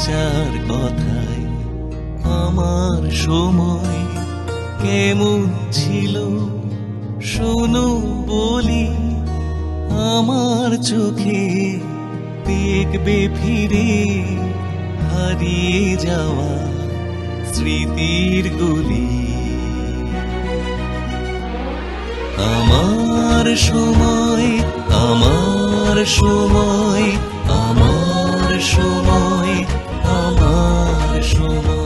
যার কথায় আমার সময় কেমন ছিল শোনো বলি, আমার চোখে দেখবে ফিরে হারিয়ে যাওয়া স্মৃতির গুলি। আমার সময়, আমার সময়, আমার সময়, আমার সময়।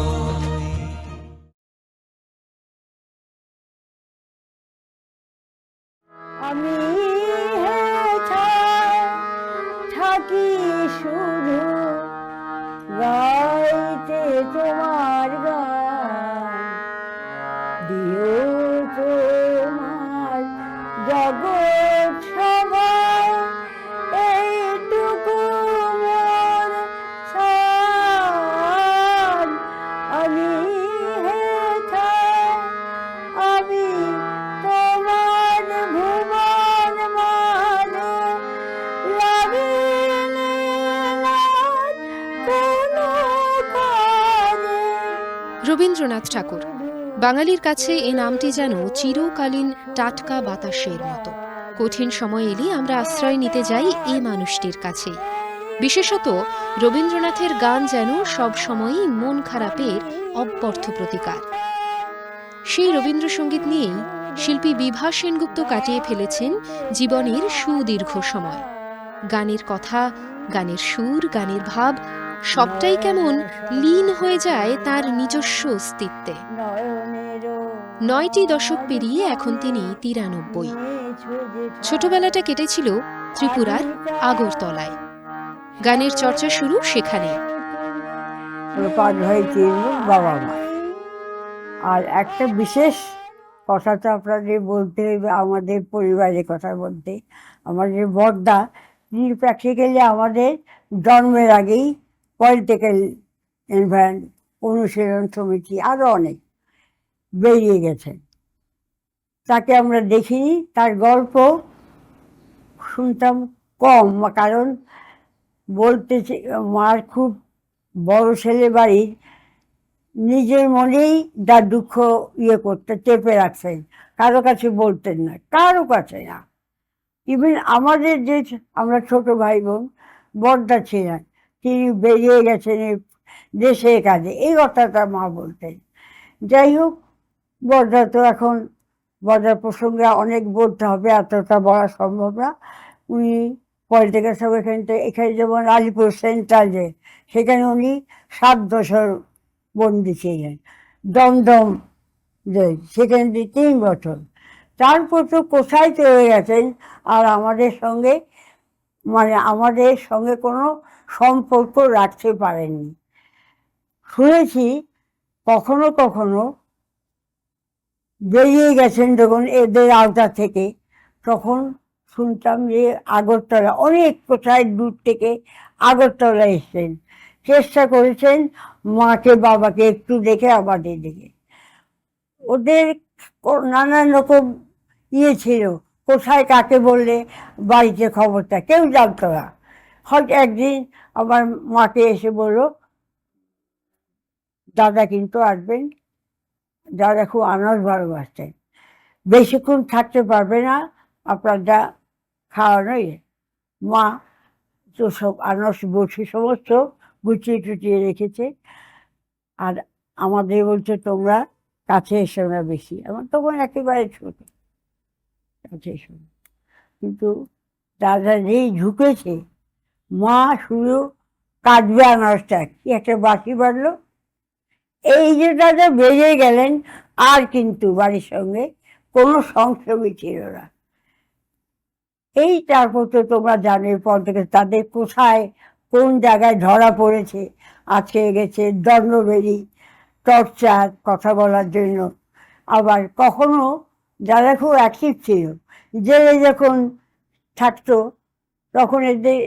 আমি থাকি শুধু গাইতে তোমার গান, দিও তোমার জগৎ সবাই এইটুকু মোর ছান। আমি আমি তোমার ভুবন মানে লাগিলে কোনো কাজে। রবীন্দ্রনাথ ঠাকুর বাঙালির কাছে এই নামটি যেন চিরকালীন টাটকা বাতাসের মতো। কঠিন সময় এলে আমরা আশ্রয় নিতে যাই এই মানুষটির কাছেই। বিশেষত রবীন্দ্রনাথের গান যেন সব সময়ই মন খারাপের অব্যর্থ প্রতিকার। সেই রবীন্দ্রসঙ্গীত নিয়েই শিল্পী বিভা সেনগুপ্ত কাটিয়ে ফেলেছেন জীবনের সুদীর্ঘ সময়। গানের কথা, গানের সুর, গানের ভাব সবটাই কেমন লীন হয়ে যায় তার নিজস্ব অস্তিত্বে। 9টি দশক পেরিয়ে এখন তিনি 93। ছোটবেলাটা কেটেছিল ত্রিপুরার আগরতলায়। গানের চর্চা শুরু সেখানে। পাঁচ ভাই তিন বাবা মা। আর একটা বিশেষ কথা তো আপনাদের বলতে হবে, আমাদের পরিবারের কথা বলতে, আমাদের বড়দা তিনি প্র্যাকটিক্যালি আমাদের জন্মের আগেই পলিটিক্যাল এনভায়রনমেন্ট অনুশীলন সমিতি আরও অনেক বেরিয়ে গেছেন। তাকে আমরা দেখিনি, তার গল্প শুনতাম কম, কারণ বলতে মার খুব বড় ছেলে বাড়ির, নিজের মনেই তার দুঃখ করতে চেপে রাখতেন, কারো কাছে বলতেন না, কারো কাছে না। ইভেন আমাদের যে আমরা ছোট ভাই বোন, বড়দা ছিলেন, তিনি বেরিয়ে গেছেন দেশের কাজে, এই কথাটা মা বলতেন। যাই হোক, বড়দা তো এখন, বড়দার প্রসঙ্গে অনেক বলতে হবে, এতটা বলা সম্ভব না। উনি পলিটিক্যাল সব এখানে যেমন আলিপুর সেন্ট্রালে, সেখানে উনি 7 বছর বন্দি ছিলেন। দমদম সেখানে 3 বছর। তারপর তো কোথায় চলে গেছেন, আর আমাদের সঙ্গে আমাদের সঙ্গে কোনো সম্পর্ক রাখতে পারেননি। শুনেছি কখনো কখনো বেরিয়ে গেছেন যখন এদের আওতা থেকে, তখন শুনতাম যে আগরতলা, অনেক কোথায় দূর থেকে আগরতলা এসছেন, চেষ্টা করেছেন মাকে বাবাকে একটু দেখে আমাদের দিকে। ওদের নানান রকম ছিল, কোথায় কাকে বললে বাড়িতে খবরটা কেউ জানতো না। হয়তো একদিন আমার মাকে এসে বলল, দাদা কিন্তু আসবেন, দাদা খুব আনাজ ভালোবাসতেন, বেশিক্ষণ থাকতে পারবে না, আপনার যা খাওয়ানো। মা তো সব আনাজ বসে সমস্ত গুছিয়ে টুটিয়ে রেখেছে, আর আমাদের বলছে তোমরা কাছে এসো না বেশি। আমার তখন একেবারে ছোট, কাছে এসো না। কিন্তু দাদা যেই ঝুঁকেছে, মা শুধু কাটবে আনাজটা, কি একটা বাকি বাড়লো। এই যে দাদা বেরিয়ে গেলেন, আর কিন্তু বাড়ির সঙ্গে কোনো সংসবই ছিল না। এই তারপর তো তোমরা জানের পর থেকে তাদের কোথায় কোন জায়গায় ধরা পড়েছে, আজকে গেছে দণ্ডবেড়ি টর্চার কথা বলার জন্য। আবার কখনো যারা খুব অ্যাক্টিভ ছিল, জেলে যখন থাকতো তখন এদের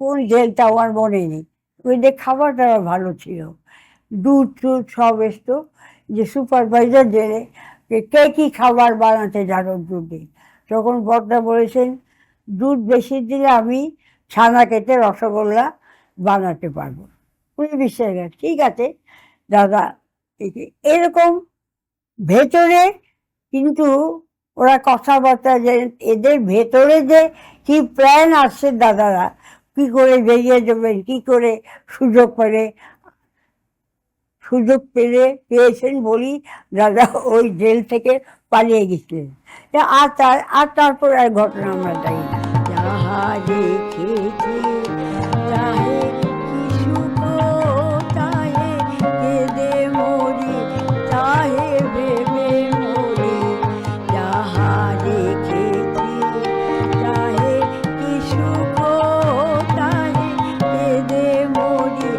কোন জেলটা আমার মনে নেই, ওদের খাবার দাবার ভালো ছিল, দুধ টুধ সব এসতো। যে সুপারভাইজার জেলে কে কী খাবার বানাতে জানো দুধে, তখন বড়দা বলেছেন দুধ বেশি দিলে আমি ছানা কেটে রসগোল্লা বানাতে পারবো। উনি বিশ্বাস করেন, ঠিক আছে দাদা। এরকম ভেতরে কিন্তু ওরা কথাবার্তা, যে এদের ভেতরে যে কি প্ল্যান আসছে দাদারা, কি করে বেরিয়ে যাবেন, কি করে সুযোগ পেলে পেয়েছেন বলি দাদা ওই জেল থেকে পালিয়ে গেছিলেন। আর তারপর আর ঘটনা আমরা জানি না। যাহা দেখেছি তাহে কি সুখ, তাহে কেঁদে মরি, তাহে ভেবে মরি। যাহা দেখেছি তাহে কি সুখ, তাহে কেঁদে মরি,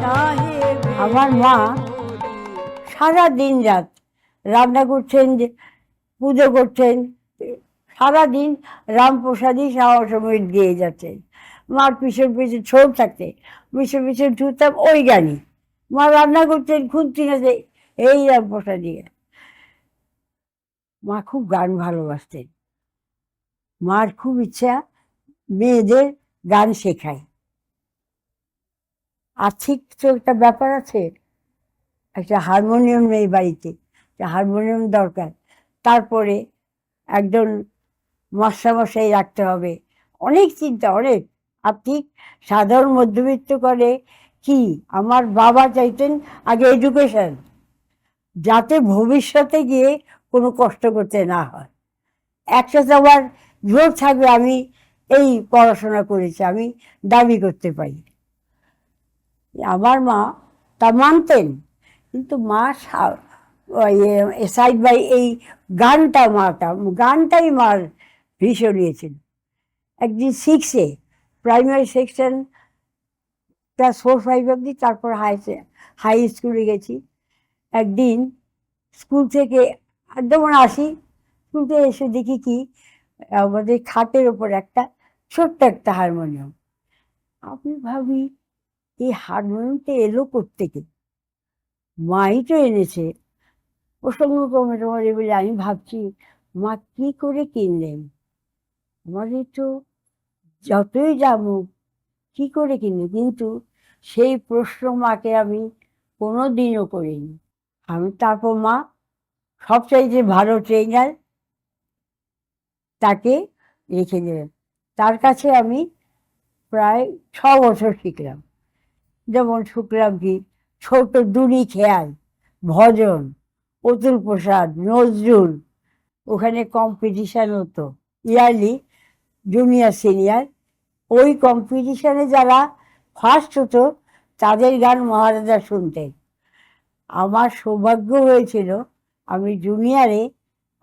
তাহে আমার মা সারা দিন রাত রান্না করছেন, পুজো করছেন, সারাদিন রামপ্রসাদই সাহা সময় দিয়ে যাচ্ছেন। মার পিছন পিছন ছোট থাকতে পিছন পিছন ছুটতাম ওই গানই। মা রান্না করছেন, খুঁজছি না যে এই রামপ্রসাদী। মা খুব গান ভালোবাসতেন। মার খুব ইচ্ছা মেয়েদের গান শেখায়। আর্থিক তো একটা ব্যাপার আছে, একটা হারমোনিয়াম নেই বাড়িতে, একটা হারমোনিয়াম দরকার। তারপরে একজন মাস্টারমশাই রাখতে হবে, অনেক চিন্তা, অনেক আর্থিক। সাধারণ মধ্যবিত্ত করে কি, আমার বাবা চাইতেন আগে এডুকেশন, যাতে ভবিষ্যতে গিয়ে কোনো কষ্ট করতে না হয়। একসাথে আবার জোর থাকবে আমি এই পড়াশোনা করেছি, আমি দাবি করতে পারি। আমার মা তা মানতেন, কিন্তু মা সাইড বাই এই গানটাই মার ভীষণ ইয়েছিল। একদিন 6-এ প্রাইমারি সেকশন ক্লাস 4-5 অব্দি, তারপর হাই স্কুলে গেছি। একদিন স্কুল থেকে যেমন আসি, স্কুল থেকে এসে দেখি কি আমাদের খাটের ওপর একটা ছোট্ট একটা হারমোনিয়াম। আমি ভাবি এই হারমোনিয়ামটা এলো কোত্থেকে, মাই তো এনেছে। প্রসঙ্গক্রমে তোমাদের বলে আমি ভাবছি মা কি করে কিনলেন, আমাদের তো যতই জানুক কি করে কিনলেন। কিন্তু সেই প্রশ্ন মাকে আমি কোনোদিনও করিনি। আমি তারপর মা সবচাইতে ভালো ট্রেনার তাকে রেখে দিলেন। তার কাছে আমি প্রায় 6 বছর শিখলাম। যেমন শুক্লাম কি ছোট দুনি খেয়াল, ভজন, অতুল প্রসাদ, নজরুল। ওখানে কম্পিটিশান হতো ইয়ারলি, জুনিয়র সিনিয়র। ওই কম্পিটিশানে যারা ফার্স্ট হতো তাদের গান মহারাজা শুনতেন। আমার সৌভাগ্য হয়েছিল আমি জুনিয়রে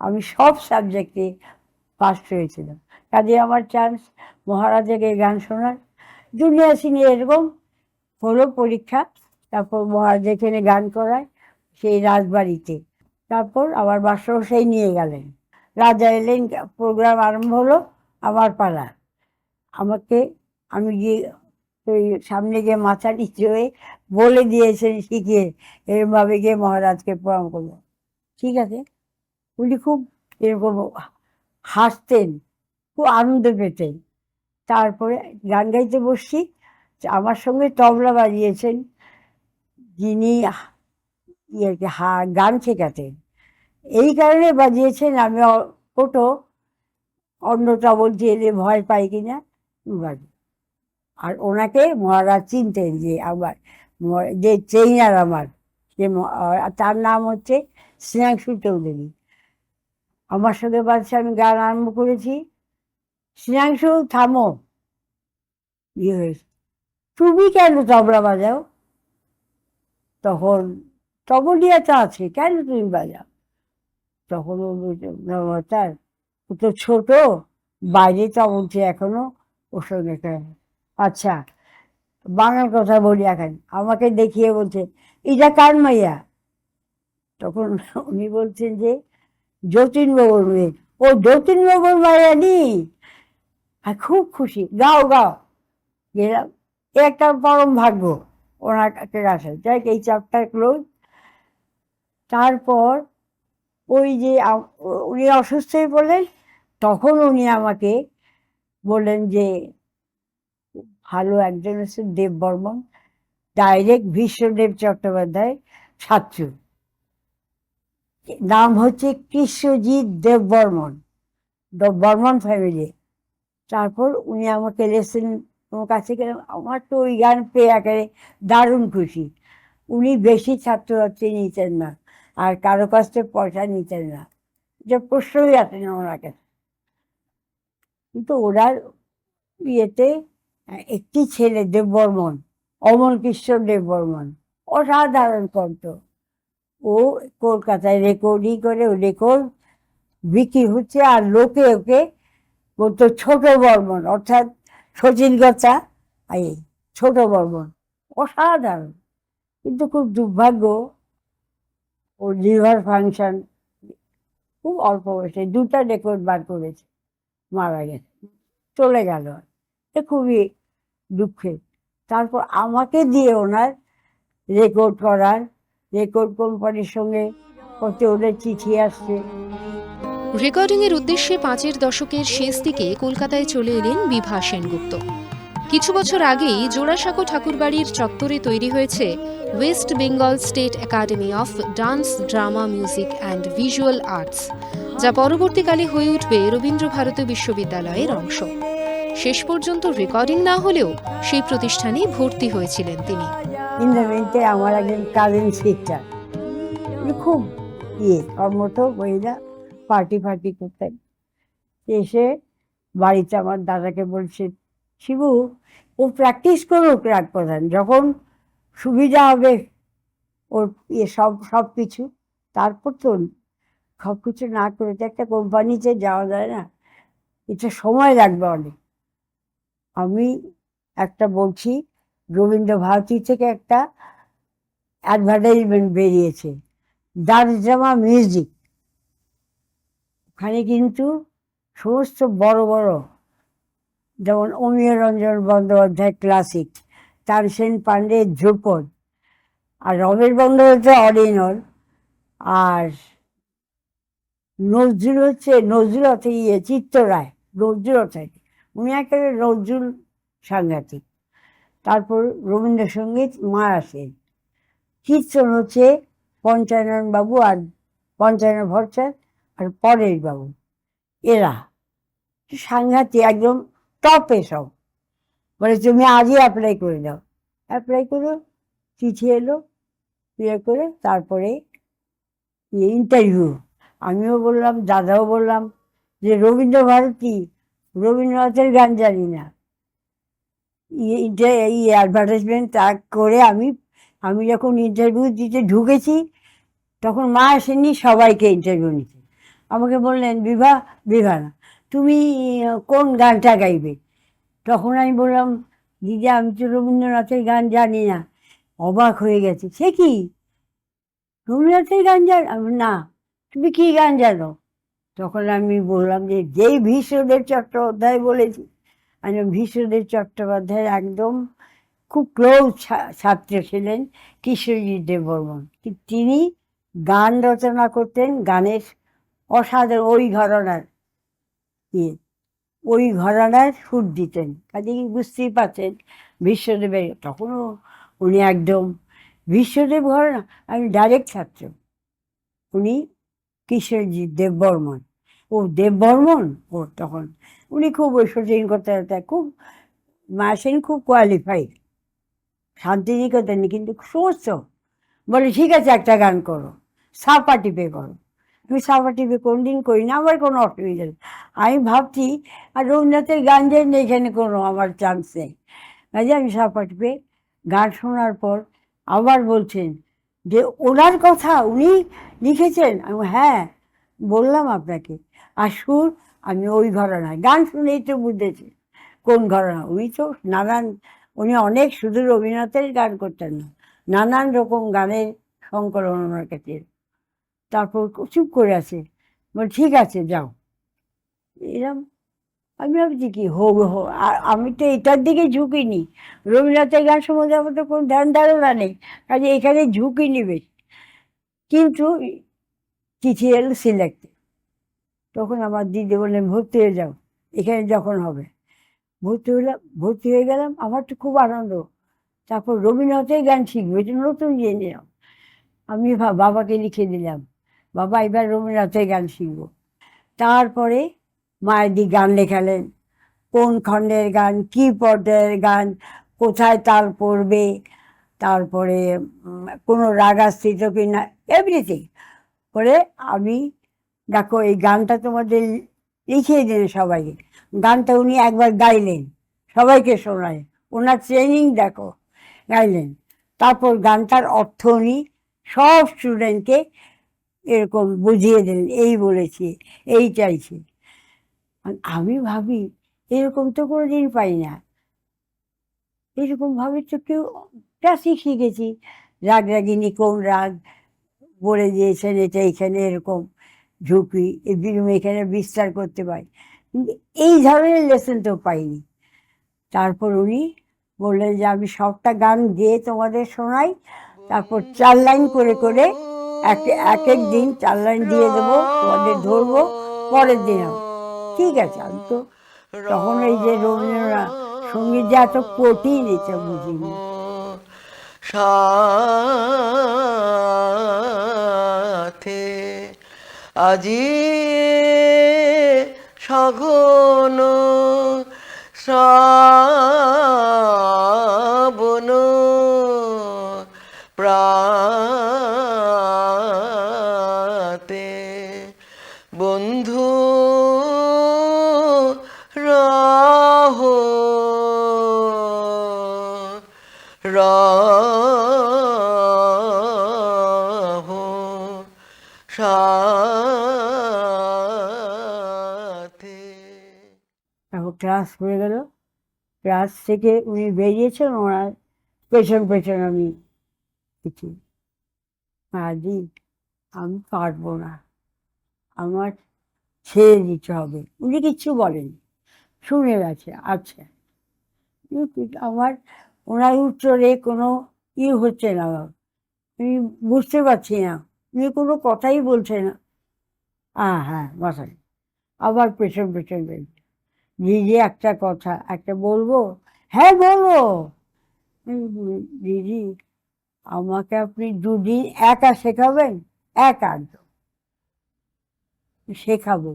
আমি সব সাবজেক্টে ফার্স্ট হয়েছিলাম, কাজে আমার চান্স মহারাজাকে গান শোনার। জুনিয়র সিনিয়র এরকম হলো পরীক্ষা, তারপর মহারাজ এখানে গান করায় সেই রাজবাড়িতে। তারপর আবার মাস্টারমশাই নিয়ে গেলেন, রাজা এলেন, প্রোগ্রাম আরম্ভ হলো। আমার পালা, আমি গিয়ে ওই সামনে গিয়ে মাথা নিচু হয়ে বলে দিয়েছেন শিখিয়ে, এরমভাবে গিয়ে মহারাজকে প্রণাম করবো। ঠিক আছে, উনি খুব এরকম হাসতেন, খুব আনন্দ পেতেন। তারপরে গান গাইতে বসছি, আমার সঙ্গে তবলা বাজিয়েছেন যিনি গান শেখাতেন। এই কারণে বাজিয়েছেন আমি ওটো অন্য তবল এলে ভয় পাই কিনা বাজি। আর ওনাকে মহারাজ চিনতেন, যে আমার যে ট্রেনার আমার, সে তার নাম হচ্ছে স্নেহাংশু চৌধুরী। আমার সঙ্গে বাজছে, আমি গান আরম্ভ করেছি, স্নেহাংশু থামো, ইয়ে হয়েছে, তুমি কেন তবলা বাজাও? তখন তবলিয়া তো আছে, কেন তুমি বাজাও? তখন ও তার ও তো ছোট, বাইরে তবলছে এখনো, ওর সঙ্গে আচ্ছা বাংলার কথা বলি এখন। আমাকে দেখিয়ে বলছে এটা কার মাইয়া? তখন উনি বলছেন যে যতীনবাবুর মেয়ে। ও যতীনবাবুর মাইয়া নি? খুব খুশি, গাও গাও। গেলাম, একটা পরম ভাগ্য ওনার কাছে আসে। যাই এই চ্যাপ্টার ক্লোজ। তারপর ওই যে উনি অসুস্থ হয়ে পড়লেন, তখন উনি আমাকে বললেন যে ভালো একজন হচ্ছে দেব বর্মন, ডাইরেক্ট বিশ্বদেব চট্টোপাধ্যায় ছাত্র, নাম হচ্ছে কৃষ্ণজিৎ দেববর্মন, বর্মন ফ্যামিলি। তারপর উনি আমাকে লেসেন, ওর কাছে গেলাম, আমার তো ওই গান পেয়ে একেবারে দারুণ খুশি। উনি বেশি ছাত্রছাত্রী নিতেন না, আর কারো কাছ থেকে পয়সা নিতেন না, যে প্রশ্নই আসে না ওনার কাছে। কিন্তু ওনার ইয়েতে একটি ছেলে দেববর্মন, অমল কৃষ্ণ দেববর্মন, অসাধারণ কণ্ঠ। ও কলকাতায় রেকর্ডিং করে, ও রেকর্ড বিক্রি হচ্ছে, আর লোকে ওকে বলতো ছোট বর্মন, অর্থাৎ শচীন গচ্ছা এই ছোট বর্মন। অসাধারণ। কিন্তু খুব দুর্ভাগ্য, ওর লিভার ফাংশন, খুব অল্প বয়সে 2টা রেকর্ড বার করেছে, মারা গেছে, চলে গেল। এ খুবই দুঃখের। তারপর আমাকে দিয়ে ওনার রেকর্ড করার, রেকর্ড কোম্পানির সঙ্গে কত ওদের চিঠি আসছে। রেকর্ডিংয়ের উদ্দেশ্যে 5-এর দশকের শেষ দিকে কলকাতায় চলে এলেন বিভা সেনগুপ্ত। কিছু বছর আগেই জোড়াসাঁকো ঠাকুরবাড়ির চত্বরে তৈরি হয়েছে West Bengal state academy of dance, drama, music and visual arts, যা পরবর্তীকালে হয়ে উঠবে রবীন্দ্র ভারতী বিশ্ববিদ্যালয়ের অংশ। শেষ পর্যন্ত রেকর্ডিং না হলেও সেই প্রতিষ্ঠানে ভর্তি হয়েছিলেন তিনি। ইন্দ্রমিতে আমার একজন কাজিন সিস্টার, খুব কর্মঠ মহিলা, পার্টি ফার্টি করতেন। এসে বাড়িতে আমার দাদাকে বলছে, শিবু ও প্র্যাকটিস করুক রাগ প্রধান, যখন সুবিধা হবে ওর সব কিছু, তারপর তো সব কিছু না করে তো একটা কোম্পানিতে যাওয়া যায় না, এটা সময় লাগবে অনেক। আমি একটা বলছি, রবীন্দ্র ভারতী থেকে একটা অ্যাডভার্টাইজমেন্ট বেরিয়েছে, ডান্স ড্রামা মিউজিক। ওখানে কিন্তু সমস্ত বড় বড়, যেমন অমিয় রঞ্জন বন্দ্যোপাধ্যায় ক্লাসিক, তানসেন পান্ডে ধ্রুপদ, আর রমেশ বন্দ্যোপাধ্যায় অরিজিনাল, আর নজরুল হচ্ছে চিত্তরায়, নজরুল অর্থাৎ উনি একেবারে নজরুল সাংঘাতিক। তারপর রবীন্দ্রসঙ্গীত মায়া সেন, কীর্তন হচ্ছে পঞ্চানন বাবু আর পঞ্চানন ভট্টাচার্য আর পরেশ বাবু, এরা সাংঘাতিক, একদম টপে সব। বলে তুমি আজই অ্যাপ্লাই করে দাও, অ্যাপ্লাই করো, চিঠি এলো, ইয়ে করে তারপরে ইন্টারভিউ। আমিও বললাম, দাদাও বললাম যে রবীন্দ্রভারতী, রবীন্দ্রনাথের গান জানি না। এই অ্যাডভার্টাইজমেন্ট করে আমি যখন ইন্টারভিউ দিতে ঢুকেছি, তখন মা আসেননি, সবাইকে ইন্টারভিউ নিতে। আমাকে বললেন, বিভা না, তুমি কোন গানটা গাইবে? তখন আমি বললাম, দিদি আমি তো রবীন্দ্রনাথের গান জানি না। অবাক হয়ে গেছে, সে কি রবীন্দ্রনাথের গান আমি না, তুমি কি গান জানো? তখন আমি বললাম যে যেই ভীষ্মদেব চট্টোপাধ্যায় বলেছি। আমি ভীষ্মদেব চট্টোপাধ্যায়ের একদম খুব ক্লোজ ছাত্র ছিলেন কৃষ্ণজিৎ দেববর্মন। তিনি গান রচনা করতেন, গানের অসাধারণ, ওই ঘরানার সুর দিতেন। কাজে বুঝতেই পারছেন বিশ্বদেবের, তখনও উনি একদম বিশ্বদেব ঘরানা, আমি ডাইরেক্ট ছাত্র। উনি কৃষ্ণজিৎ দেববর্মন, ও দেববর্মন, ও তখন উনি খুব ওই শচীন করতে খুব মাসেন, খুব কোয়ালিফাইড, শান্তিনিকেতনে কিন্তু সমস্ত। বলে ঠিক আছে একটা গান করো, সাপা টিপে করো। আমি সাপা টিপে কোনদিন করি না, আমার কোনো অসুবিধা নেই। আমি ভাবছি আর রবীন্দ্রনাথের গান জানি না, এখানে কোনো আমার চান্স নেই। কাজে আমি সাপা টিপে গান শোনার পর আবার বলছেন যে ওনার কথা উনি লিখেছেন। আমি হ্যাঁ বললাম আপনাকে, আর সুর আমি ওই ঘরানায়, গান শুনেই তো বুঝেছি কোন ঘরানা। উনি অনেক, শুধু রবীন্দ্রনাথের গান করতেন না, নানান রকম গানের সংকলন ওনার কাছে। তারপর চুপ করে আছে, বল ঠিক আছে যাও, এরম। আমি ভাবছি কি আর আমি তো এটার দিকে ঝুঁকিনি, রবীন্দ্রনাথের গান সম্বন্ধে আমার তো কোনো ধ্যান ধারণা নেই, কাজে এখানে ঝুঁকিনি বেশি। কিন্তু চিঠি এলো সিলেক্টে। তখন আমার দিদি বললেন ভর্তি হয়ে যাও, এখানে যখন হবে। ভর্তি হয়ে গেলাম। আমার তো খুব আনন্দ, তারপর রবীন্দ্রনাথের গান শিখবো, এটা নতুন জেনে নাও। আমি বাবাকে লিখে দিলাম, বাবা এবার রবীন্দ্রনাথের গান শিখবো। তারপরে মায়েদি গান লেখালেন, কোন খণ্ডের গান, কি পর্যায়ের গান, কোথায় তাল পড়বে, তারপরে কোনো রাগ স্থিত কিনা, এভরিথিং করে আমি, দেখো এই গানটা তোমাদের লিখিয়ে দিলেন সবাইকে। গানটা উনি একবার গাইলেন, সবাইকে শোনায়, ওনার ট্রেনিং দেখো, গাইলেন। তারপর গানটার অর্থ উনি সব স্টুডেন্টকে এরকম বুঝিয়ে দিলেন, এই বলেছি, এই চাইছি। আমি ভাবি এরকম তো কোনোদিন পাই না, এরকম ভাবে তো কেউ, ক্লাসিক শিখেছি, রাগ রাগিনী কোন রাগ বলে দিয়েছেন, এটা এখানে এরকম ঝুঁকি, এই বিরুম এখানে বিস্তার করতে পারি, কিন্তু এই ধরনের লেসন তো পাইনি। তারপর উনি বললেন যে আমি সবটা গান গেয়ে তোমাদের শোনাই, তারপর 4 লাইন করে করে এক এক দিন 4 লাইন দিয়ে দেবো, তোমাদের ধরবো, পরের দিন হবে। ঠিক আছে। আমি তো তখন এই যে রবীন্দ্রনাথ সঙ্গীত যে এত কঠিন এটা বুঝিনি। সাথে আজি সঘন শ্রাবণ প্রাতে বন্ধু রহ রহ সাথে। তারপর ক্লাস হয়ে গেল, ক্লাস থেকে উনি বেরিয়েছেন, ওনার পেছন পেছন আমি কিছু, দি আমি পারবো না, আমার ছেড়ে দিতে হবে। উনি কিচ্ছু বলেন, শুনে গেছে। আচ্ছা, আমার ওনার উত্তরে কোনো হচ্ছে না, আমি বুঝতে পারছি না, উনি কোনো কথাই বলছে না। হ্যাঁ মাথায় আবার পেছন পেছন বেরিয়ে, দিদি একটা কথা একটা বলবো? হ্যাঁ বলবো। দিদি আমাকে আপনি 2 দিন একা শেখাবেন? একদম শেখাবো,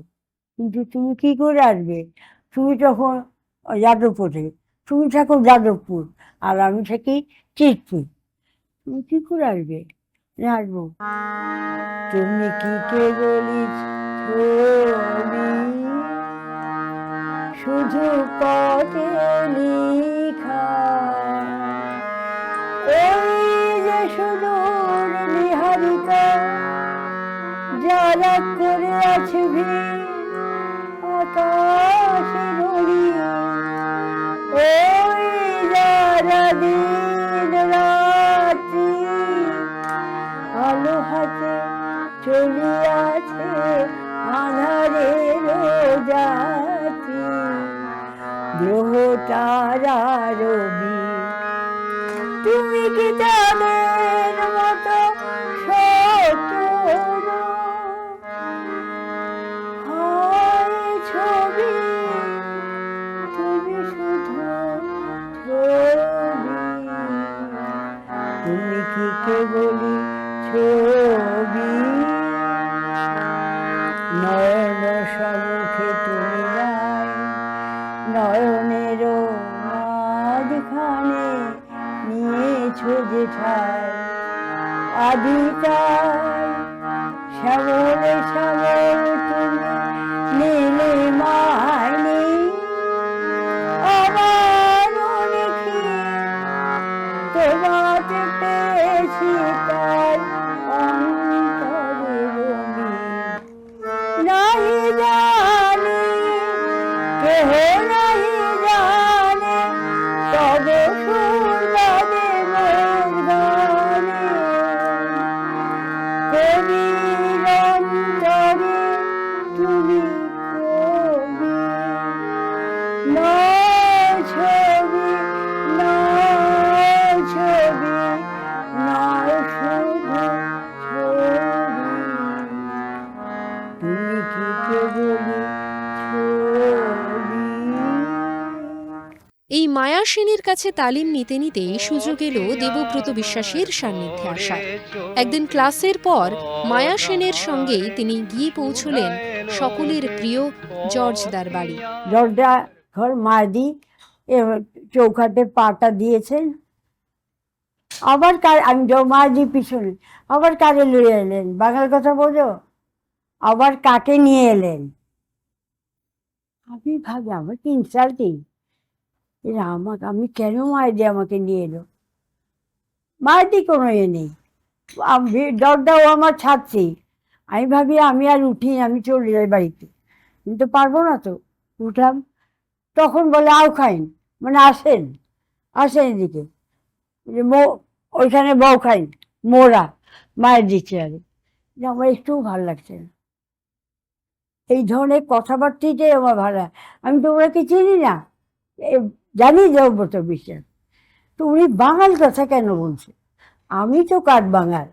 কিন্তু তুমি কি করে আসবে? তুমি তখন যাদবপুরে, তুমি থাকো যাদবপুর, আর আমি থাকি চিতপুর, তুমি কি করে আসবে? আসবো। তুমি কি কে বলিস শুধু পথে লিখা, এই যে সুদূর নিহারিকা, যারা করে আছে ভিড় আকাশের ঘড়ি, ওই যারা দিন রাত্রি আলো হাতে চলিয়াছে আধারের যাত্রী, গ্রহ তারা রবি, তুমি কি তাদের মতো সত্য ছবি, তুমি শুধু ছবি, তুমি কি কেবলই ছবি, নয়ন সম্মুখে তুমি নাই, নয়নের মাঝখানে নিয়েছো যে ঠাই, আদিতাই শ্যামল শ্যামল তুমি নীলে মানি, আমার লিখি তোমাকে পেয়েছি তাই অন্তরে রবি, নাহি জানি কেহ নাহি জানে, তবে সুরবাদে মোর গানে, কবির অন্তরে তুমি কবি, নয় ছবি নয় ছবি, নয় শুধু ছবি, তুমি কি কেবলই ছবি। এই মায়া সেনের কাছে তালিম নিতে নিতে সুযোগ এলো দেবব্রত বিশ্বাসের সান্নিধ্যে আসার। একদিন ক্লাসের পর মায়া সেনের সঙ্গেই তিনি গিয়ে পৌঁছলেন সকলের প্রিয় জর্জদার বাড়ি। দরজা ঘর মাদি চৌকাঠে পাটা দিয়েছেন, আবার আমি মাদি পিছনে আবার কারে লইয়ে এলেন, বাঙাল কথা বোঝো, আবার কাকে নিয়ে এলেন। আমি ভাবি আমার কি ইনসাল্টিং, এরা আমাকে, আমি কেন মায়েদি আমাকে নিয়ে এলো, মায়েদি কোনো এ নেই, দরজাও আমার ছাড়ছি। আমি ভাবি আমি আর উঠি, আমি চলে যাই বাড়িতে, কিন্তু পারবো না তো। উঠলাম, তখন বলে আও খাইন, মানে আসেন আসেন এদিকে, ওইখানে বউ খাইন, মোরা মায়ের দিচ্ছে। আরে আমার একটু ভালো লাগছে না, এই ধরনের কথাবার্তাটাই আমার ভালো। আমি তোমরাকে চিনি না, জানি দেবব্রত বিশ্বাস, তো উনি বাঙাল কথা কেন বলছে, আমি তো কাঠ বাঙাল।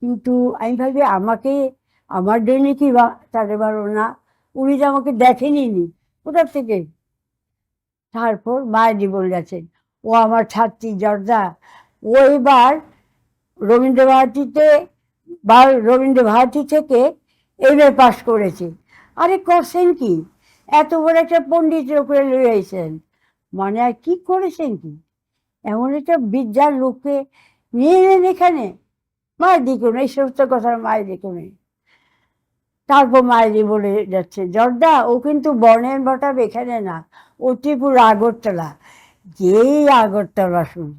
কিন্তু আমি ভাবি আমাকে, আমার জন্য কি তাদের ভালো না, উনি তো আমাকে দেখেনি কোথার থেকে। তারপর মায়েদি বলেছেন ও আমার ছাত্রী জর্দা, ও এবার রবীন্দ্রভারতী থেকে এমএ পাস করেছে। আরে করছেন কি, এত বড় একটা পণ্ডিতের উপরে লয়ে আইছেন, মানে আর কি করেছেন কি, এমন একটা বিদ্যার লোককে নিয়ে এলেন এখানে। মায়ের দিকে নেই, এই সমস্ত কথার মায়ের দিকে নেই। তারপর মায়েরই বলে যাচ্ছে জর্দা ও কিন্তু বর্ণের বটাব এখানে না, ও ত্রিপুরা আগরতলা। যেই আগরতলা শুনি,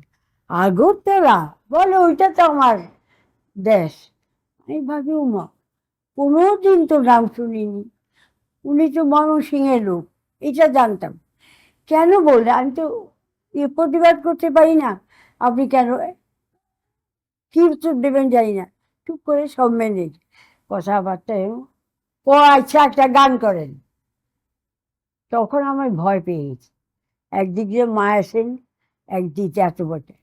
আগরতলা বলে ওইটা তো আমার দেশ। আমি ভাবি উমা, কোনোদিন তো নাম শুনিনি, উনি তো ময়মনসিংহের লোক, এটা জানতাম। কেন বললে, আমি তো প্রতিবাদ করতে পারি না, আপনি কেন কি উত্তর দেবেন জানি না। চুপ করে সব মেনে কথাবার্তা, ও আচ্ছা একটা গান করেন। তখন আমার ভয় পেয়ে গেছি, একদিকে মায়া সেন, একদিকে এত বটে,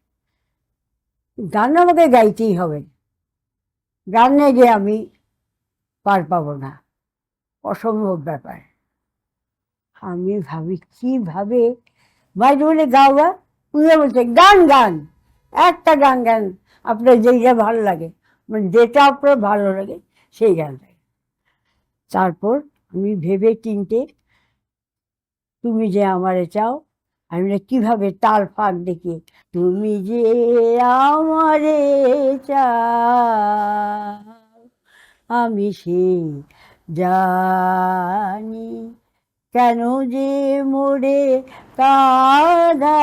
গান আমাকে গাইতেই হবে, গান নিয়ে গিয়ে আমি পার পাবো না, অসম্ভব ব্যাপার। আমি ভাবি কিভাবে, বাইরে বলে গাও গা, উনি বলছে গান গান, একটা গান গান আপনার যেইটা ভালো লাগে, মানে যেটা আপনার ভালো লাগে সেই গানটা। তারপর আমি ভেবে চিনতে, তুমি যে আমারে চাও, আমি কিভাবে তাল ফাঁক দেখি, তুমি যে আমারে চাও আমি সে জানি, কেন যে মোরে কাঁদাও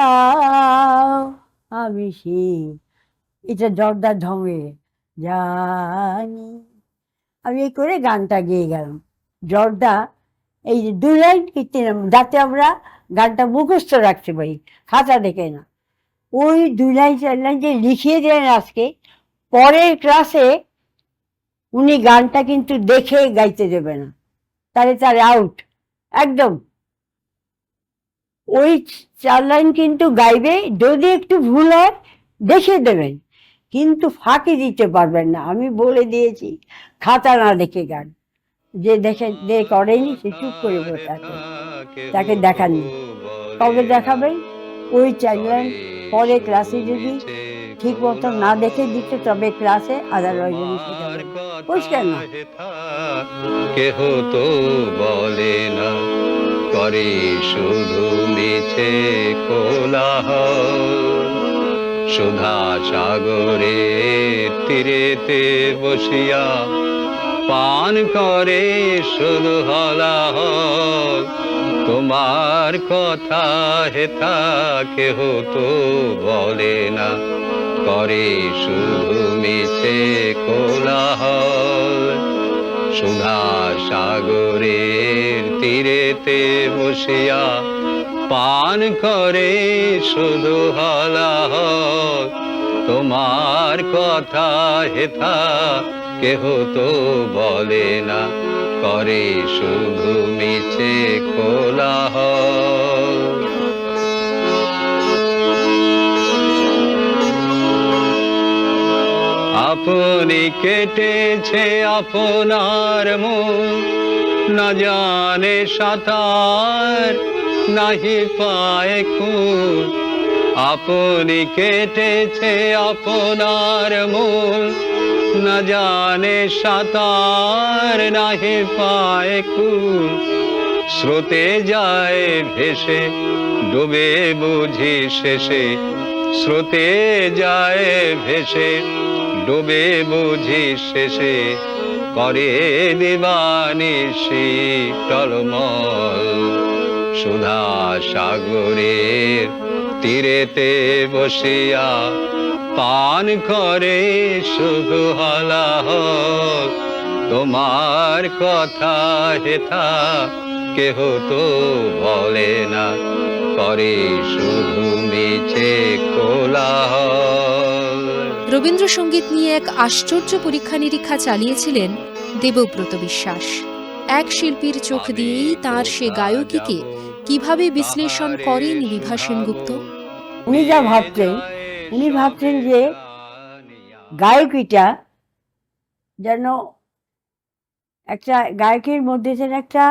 আমি সে, এটা জর্দার ঢঙে জানি। আমি এই করে গানটা গেয়ে গেলাম। জর্দা এই যে 2 লাইন কি 3 লাইন, যাতে আমরা গানটা মুখস্থ রাখতে পারি, খাতা দেখে না। ওই 2 লাইন 4 লাইন যে লিখিয়ে দিলেন আজকে, পরের ক্লাসে উনি গানটা কিন্তু দেখে গাইতে দেবে না, তাহলে আউট একদম। ওই 4 লাইন কিন্তু গাইবে, যদি একটু ভুল হয় দেখে দেবেন, কিন্তু ফাঁকি দিতে পারবেন না। আমি বলে দিয়েছি খাতা না দেখে গান, যে করেনি সে চুপ করে বসে আছে, তাকে দেখাননি। কবে দেখাবেন, ওই 4 লাইন পরে ক্লাসে যদি ঠিক মতো না দেখে দিচ্ছে তবে ক্লাসে, আদারওয়াইজ শেখাবেন, পরিষ্কার না। কেহ তো বলে না, করে শুধু মিছে কোলাহল, সুধা সাগরে তীরেতে বসিয়া পান করে শুধু হলাহল, তোমার কথা হেথা কেহ তো বলে না, করে শুধু মিছে কোলাহল, সুধা সাগরের তীরেতে বসিয়া পান করে শুধু হলাহল, তোমার কথা হেথা কেহ তো বলে না, করে শুধু মিছে কোলাহল। আপনি কেটেছে আপনার মুখ, না জানে সাঁতার নাহি পায় কুল, আপনি কেটেছে আপনার মূল, না জানে সাঁতার নাহি পায় কুল, স্রোতে যায় ভেসে ডুবে বুঝি শেষে, স্রোতে যায় ভেসে ডুবে বুঝি শেষে, করে দিবানিশি টলমল, সুধা সাগরের তীরেতে বসিয়া পান করে শুধু হলাহল, তোমার কথা হেথা কেহ তো বলে না, করে শুধু মিছে কোলাহল। রবীন্দ্রসঙ্গীত নিয়ে এক আশ্চর্য পরীক্ষা নিরীক্ষা চালিয়েছিলেন দেবব্রত বিশ্বাস। এক শিল্পীর চোখ দিয়েই তাঁর সে গায়কীকে কিভাবে বিশ্লেষণ করেন বিভা সেনগুপ্ত। উনি যা ভাবতেন, উনি ভাবতেন যে গায়কিটা যেন একটা গায়কের মধ্যে যেন একটা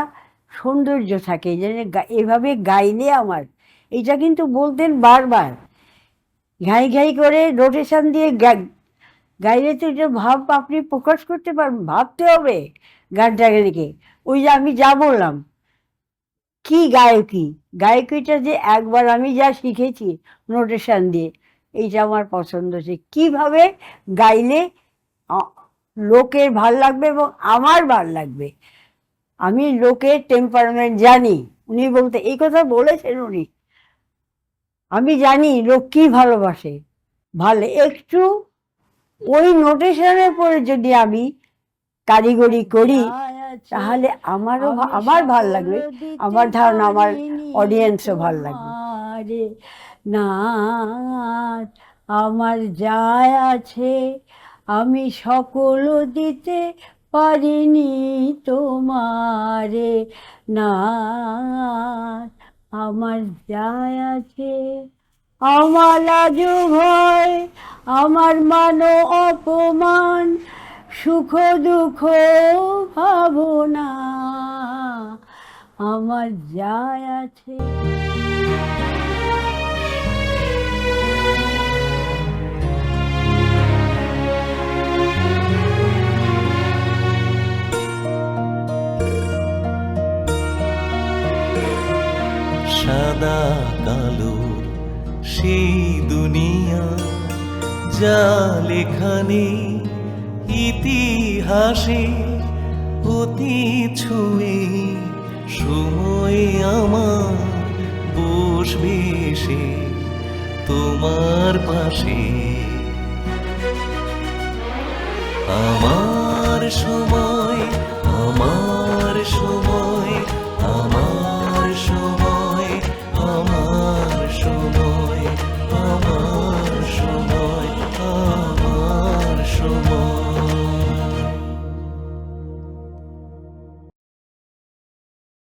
সৌন্দর্য থাকে, যেন এভাবে গাইলে আমার, এটা কিন্তু বলতেন বারবার, ঘাই ঘাই করে রোটেশন দিয়ে গাইলে তো এটা ভাব আপনি প্রকাশ করতে পারবেন, ভাবতে হবে গানটাকে লিখে। ওই যে আমি যা বললাম কি গায়কি, গায়কিটা যে একবার আমি যা শিখেছি নোটেশন দিয়ে, এইটা আমার পছন্দ হচ্ছে, কিভাবে গাইলে লোকের ভাল লাগবে এবং আমার ভাল লাগবে। আমি লোকের টেম্পারমেন্ট জানি, উনি বলতে এই কথা বলেছেন উনি, আমি জানি লোক কি ভালোবাসে, ভালো একটু ওই নোটেশনের পরে যদি আমি কারিগরি করি তাহলে আমারও আমার ভাল লাগবে, আমার ধারণা আমার অডিয়েন্সও ভাল লাগবে। না আমার যায় আছে আমি সকল দিতে পারিনি তোমারে, না আমার যায় আছে আমার লাজ ভয়, আমার মান অপমান, সুখ দুঃখ ভাবনা, আমার যায় আছে। সাদা কালো সেই দুনিয়া যা লেখানে ইতিহাসে, অতীত ছুঁয়ে সময় আমার বসবে সে তোমার পাশে। আমার সময়, আমার সময়।